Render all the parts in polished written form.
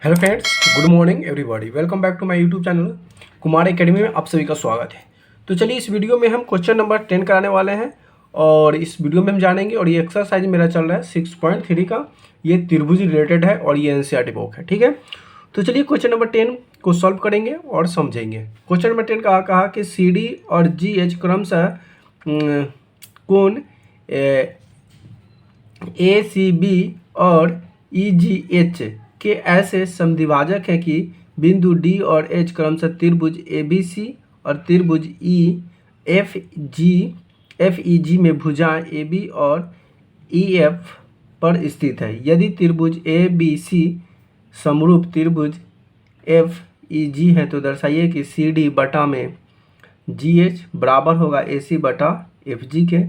Hello friends, good morning everybody. Welcome back to my YouTube channel Kumar academy में आप सभी का स्वागत है। तो चलिए इस वीडियो में हम क्वेश्चन नंबर 10 कराने वाले हैं और इस वीडियो में हम जानेंगे। और ये एक्सरसाइज मेरा चल रहा है 6.3 का। ये त्रिभुज रिलेटेड है और ये एनसीईआरटी बुक है, ठीक है। तो चलिए क्वेश्चन नंबर 10 को सॉल्व करेंगे और समझेंगे। क्वेश्चन नंबर 10 कहा कि सी डी और जी एच क्रमशः कोण ए सी बी और ई जी एच के ऐसे समद्विभाजक हैं कि बिंदु डी और एच क्रमशः त्रिभुज ए बी सी और त्रिभुज एफ ई जी में भुजाएं ए बी और ई एफ पर स्थित है। यदि त्रिभुज ए बी सी समरूप त्रिभुज एफ ई जी है तो दर्शाइए कि सी डी बटा में जी एच बराबर होगा ए सी बटा एफ जी के।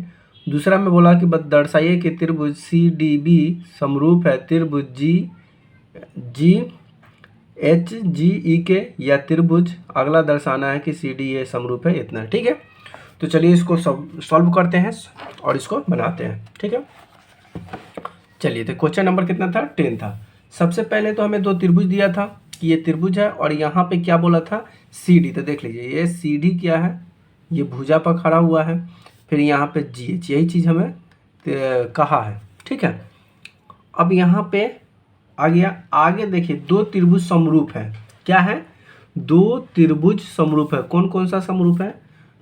दूसरा में बोला कि दर्शाइए कि त्रिभुज सी डी बी समरूप है त्रिभुज जी एच जी ई के, या त्रिभुज अगला दर्शाना है कि सी डी ए समरूप है, इतना, ठीक है। तो चलिए इसको सॉल्व करते हैं और इसको बनाते हैं, ठीक है। चलिए तो क्वेश्चन नंबर कितना था? 10 था। सबसे पहले तो हमें दो त्रिभुज दिया था कि ये त्रिभुज है और यहाँ पे क्या बोला था? C D. तो देख लीजिए ये सी डी क्या है, ये भुजा पर खड़ा हुआ है। फिर यहाँ पे जी एच, यही चीज़ हमें कहा है, ठीक है। अब यहाँ पे आ गया, आगे देखिए दो त्रिभुज समरूप है। क्या है? दो त्रिभुज समरूप है। कौन कौन सा समरूप है?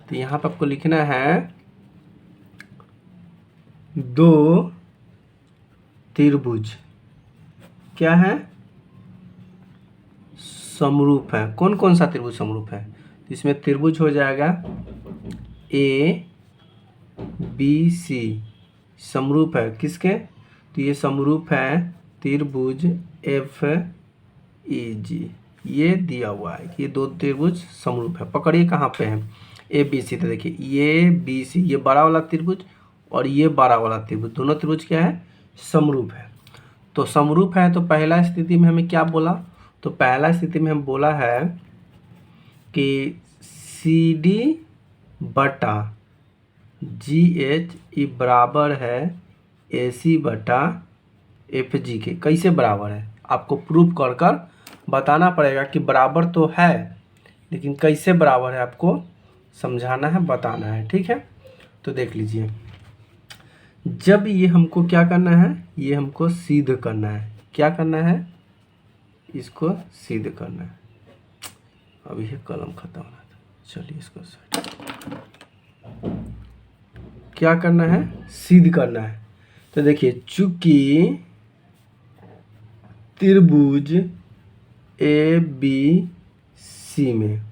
तो यहाँ पे आपको लिखना है दो त्रिभुज क्या है? समरूप है। कौन कौन सा त्रिभुज समरूप है? तो इसमें त्रिभुज हो जाएगा ए बी सी समरूप है किसके? तो ये समरूप है त्रिभुज एफ ई जी। ये दिया हुआ है कि ये दो त्रिभुज समरूप है। पकड़िए कहाँ पे है? A B C. तो देखिए ये बी सी, ये बड़ा वाला त्रिभुज और ये बड़ा वाला त्रिभुज, दोनों त्रिभुज क्या है? समरूप है। तो समरूप है तो पहला स्थिति में हमें क्या बोला? तो पहला स्थिति में हम बोला है कि सी डी बटा जी एच ई बराबर है ए सी बटा एफ जी के। कैसे बराबर है? आपको प्रूफ कर कर बताना पड़ेगा कि बराबर तो है, लेकिन कैसे बराबर है आपको समझाना है, बताना है, ठीक है। तो देख लीजिए, जब ये हमको क्या करना है, ये हमको सिद्ध करना है। क्या करना है? इसको सिद्ध करना है। अभी ये कलम खत्म होना था, चलिए इसको क्या करना है? सिद्ध करना है। तो देखिए चूंकि त्रिभुज ए बी सी में,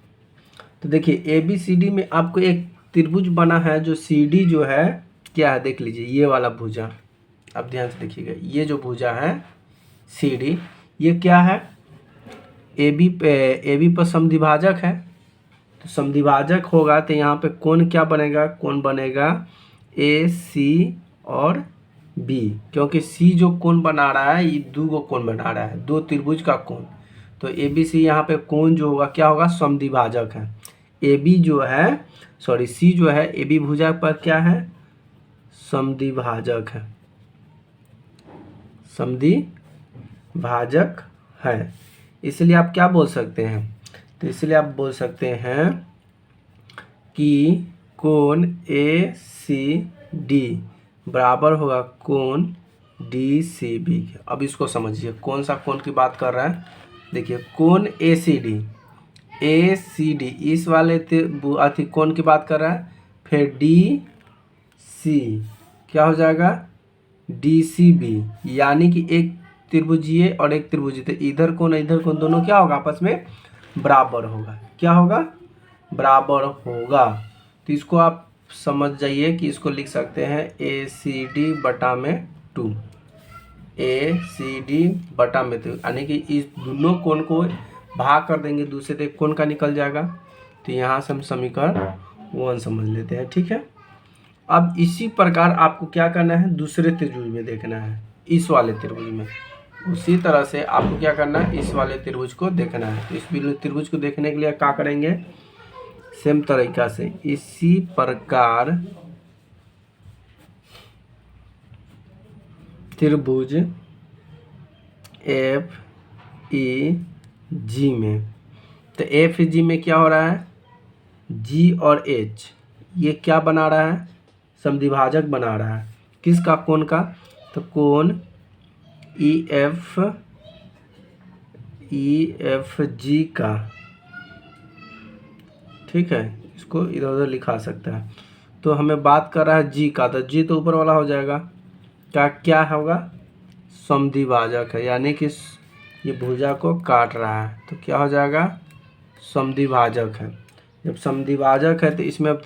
तो देखिए ए बी सी डी में आपको एक त्रिभुज बना है जो सी डी जो है क्या है, देख लीजिए ये वाला भुजा। अब ध्यान से देखिएगा, ये जो भुजा है सी डी, ये क्या है? ए बी पर समद्विभाजक है। तो समद्विभाजक होगा तो यहाँ पे कोण क्या बनेगा? कोण बनेगा ए सी और बी, क्योंकि सी जो कोण बना रहा है ये दो कोण बना रहा है, दो त्रिभुज का कोण। तो ए बी सी यहाँ पे कोण जो होगा क्या होगा? समद्विभाजक है। ए बी जो है, सॉरी सी जो है ए बी भुजा पर क्या है? समद्विभाजक है, समद्विभाजक है। इसलिए आप क्या बोल सकते हैं? तो इसलिए आप बोल सकते हैं कि कोण ए सी डी बराबर होगा कोण डी सी बी के। अब इसको समझिए कौन सा कोण की बात कर रहा है। देखिए कोण ए सी डी इस वाले अति कोण की बात कर रहा है। फिर डी सी क्या हो जाएगा? डी सी बी, यानी कि एक त्रिभुज ये और एक त्रिभुज, तो इधर कोण दोनों क्या होगा? आपस में बराबर होगा। क्या होगा? बराबर होगा। तो इसको आप समझ जाइए कि इसको लिख सकते हैं ए सी डी बटा में 2, ए सी डी बटा में 2, यानी कि इस दोनों कोण को भाग कर देंगे, दूसरे एक कोण का निकल जाएगा। तो यहाँ से हम समीकरण 1 समझ लेते हैं, ठीक है। अब इसी प्रकार आपको क्या करना है? दूसरे त्रिभुज में देखना है, इस वाले त्रिभुज में। उसी तरह से आपको क्या करना है? इस वाले त्रिभुज को देखना है। तो इस त्रिभुज को देखने के लिए क्या करेंगे? सेम तरीका से इसी प्रकार त्रिभुज एफ ई जी में। तो एफ जी में क्या हो रहा है, जी और एच ये क्या बना रहा है, समद्विभाजक बना रहा है। किसका, कोण का, तो कोण ई एफ जी का। ठीक है, इसको इधर उधर लिखा सकता है। तो हमें बात कर रहा है जी का, तो जी तो ऊपर वाला हो जाएगा, क्या क्या होगा, समद्विभाजक है, यानी कि ये भुजा को काट रहा है, तो क्या हो जाएगा, समद्विभाजक है। जब समद्विभाजक है तो इसमें अब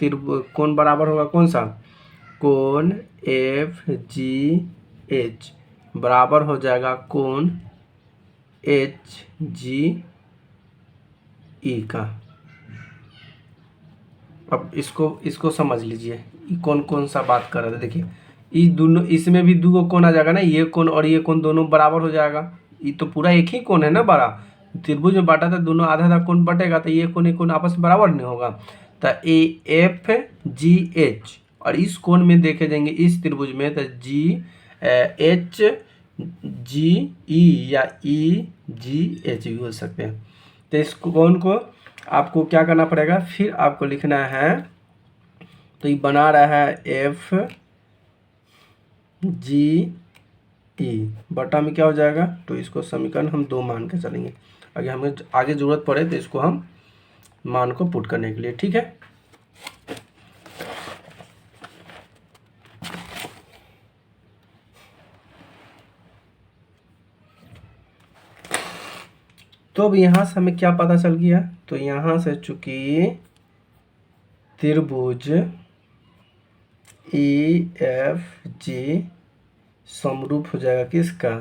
कोण बराबर होगा कौन सा, कोण एफ जी एच बराबर हो जाएगा कोण एच जी ई का। अब इसको समझ लीजिए, ये कौन कौन सा बात कर रहे थे। देखिए ये दोनों, इसमें भी दो कोण आ जाएगा ना, ये कोण और ये कोण दोनों बराबर हो जाएगा। ये तो पूरा एक ही कोण है ना बड़ा, त्रिभुज में बांटा था, दोनों आधा आधा कोण बटेगा, तो ये कोण एक कोण आपस में बराबर नहीं होगा। तो ए एफ जी एच, और इस कोण में देखे जाएंगे इस त्रिभुज में, तो जी एच जी ई या ई जी एच भी हो सकते हैं। तो इस कोण को आपको क्या करना पड़ेगा, फिर आपको लिखना है, तो ये बना रहा है एफ जी ई बटा में क्या हो जाएगा, तो इसको समीकरण हम 2 मान के चलेंगे, अगर हमें आगे ज़रूरत पड़े तो इसको हम मान को पुट करने के लिए। ठीक है, तो अब यहाँ से हमें क्या पता चल गया, तो यहाँ से चूंकि त्रिभुज ई एफ जी समरूप हो जाएगा किसका,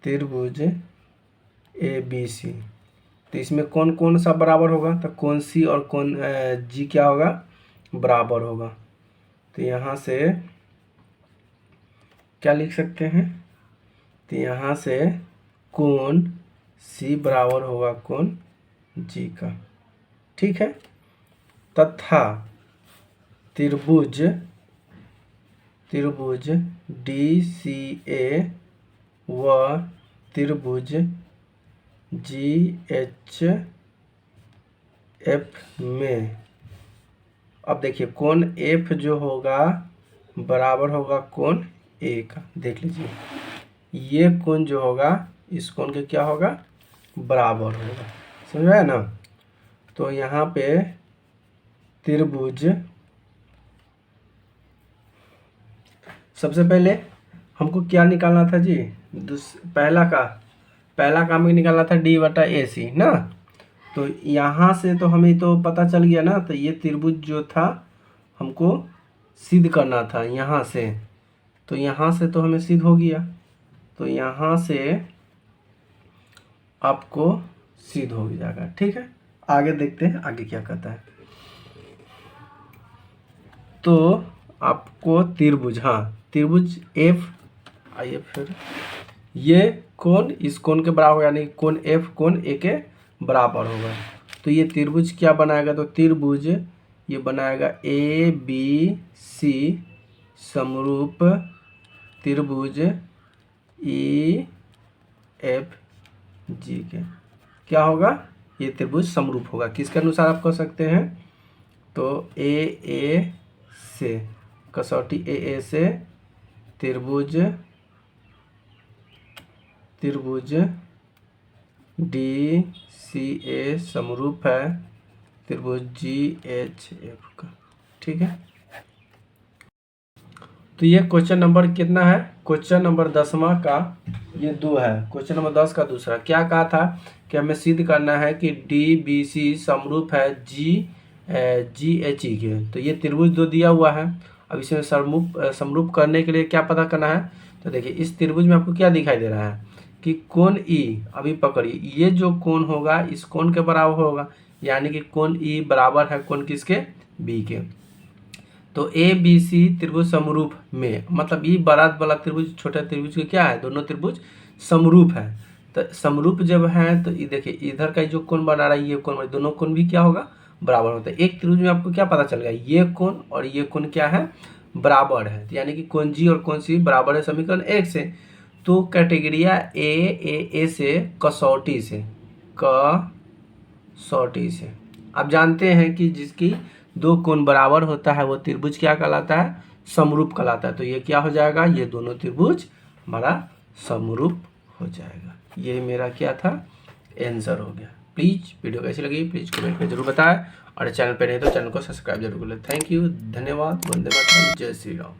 त्रिभुज ए बी सी, तो इसमें कौन कौन सा बराबर होगा, तो कौन सी और कौन जी क्या होगा, बराबर होगा। तो यहाँ से क्या लिख सकते हैं, तो यहाँ से कोण सी बराबर होगा कोण जी का। ठीक है, तथा त्रिभुज डी सी ए व त्रिभुज जी एच एफ में, अब देखिए कोण एफ जो होगा बराबर होगा कोण ए का। देख लीजिए ये कोण जो होगा इस कोण के क्या होगा, बराबर होगा, समझ में आया ना। तो यहाँ पे त्रिभुज, सबसे पहले हमको क्या निकालना था जी, पहला काम में निकालना था डी बटा ए सी ना। तो यहाँ से तो हमें तो पता चल गया ना, तो ये त्रिभुज जो था हमको सिद्ध करना था यहाँ से, तो यहाँ से तो हमें सिद्ध हो गया, तो यहाँ से आपको सिद्ध हो जाएगा। ठीक है, आगे देखते हैं आगे क्या कहता है। तो आपको त्रिभुज, हाँ त्रिभुज एफ, आइए फिर ये कोण इस कोण के बराबर, यानी कोण एफ कोण ए के बराबर होगा। तो ये त्रिभुज क्या बनाएगा, तो त्रिभुज ये बनाएगा ए बी सी समरूप त्रिभुज ई एफ जी के, क्या होगा, ये त्रिभुज समरूप होगा। किसके अनुसार आप कह सकते हैं, तो ए से कसौटी ए से त्रिभुज डी सी ए समरूप है त्रिभुज जी एच एफ का। ठीक है, तो ये क्वेश्चन नंबर कितना है, क्वेश्चन नंबर 10वां का ये 2 है। क्वेश्चन नंबर 10 का दूसरा क्या कहा था कि हमें सिद्ध करना है कि डी बी सी समरूप है जी एच ई के। तो ये त्रिभुज 2 दिया हुआ है, अब इसमें समरूप करने के लिए क्या पता करना है, तो देखिए इस त्रिभुज में आपको क्या दिखाई दे रहा है कि कोण ई, अभी पकड़िए, ये जो कोण होगा इस कोण के बराबर होगा, यानी कि कोण ई बराबर है कोण किसके, बी के। तो ए बी सी त्रिभुज समरूप में, मतलब ये बड़ा वाला त्रिभुज छोटा त्रिभुज के क्या है, दोनों त्रिभुज समरूप है। तो समरूप जब है तो ये देखिए इधर का जो कोण बना रहा है ये कोण, दोनों कोण भी क्या होगा, बराबर होता है। एक त्रिभुज में आपको क्या पता चल गया, ये कोण और ये कोण क्या है, बराबर है, तो यानी कि कोण जी और कोण सी बराबर है, समीकरण 1 से। तो कैटेगरिया ए से कसौटी से आप जानते हैं कि जिसकी दो कोण बराबर होता है वो त्रिभुज क्या कहलाता है, समरूप कहलाता है। तो ये क्या हो जाएगा, ये दोनों त्रिभुज हमारा समरूप हो जाएगा। ये मेरा क्या था, आंसर हो गया। प्लीज़ वीडियो कैसी लगी प्लीज़ कमेंट में जरूर बताएं, और चैनल पर नहीं तो चैनल को सब्सक्राइब जरूर कर लें। थैंक यू, धन्यवाद, वंदे मातरम, जय श्री राम।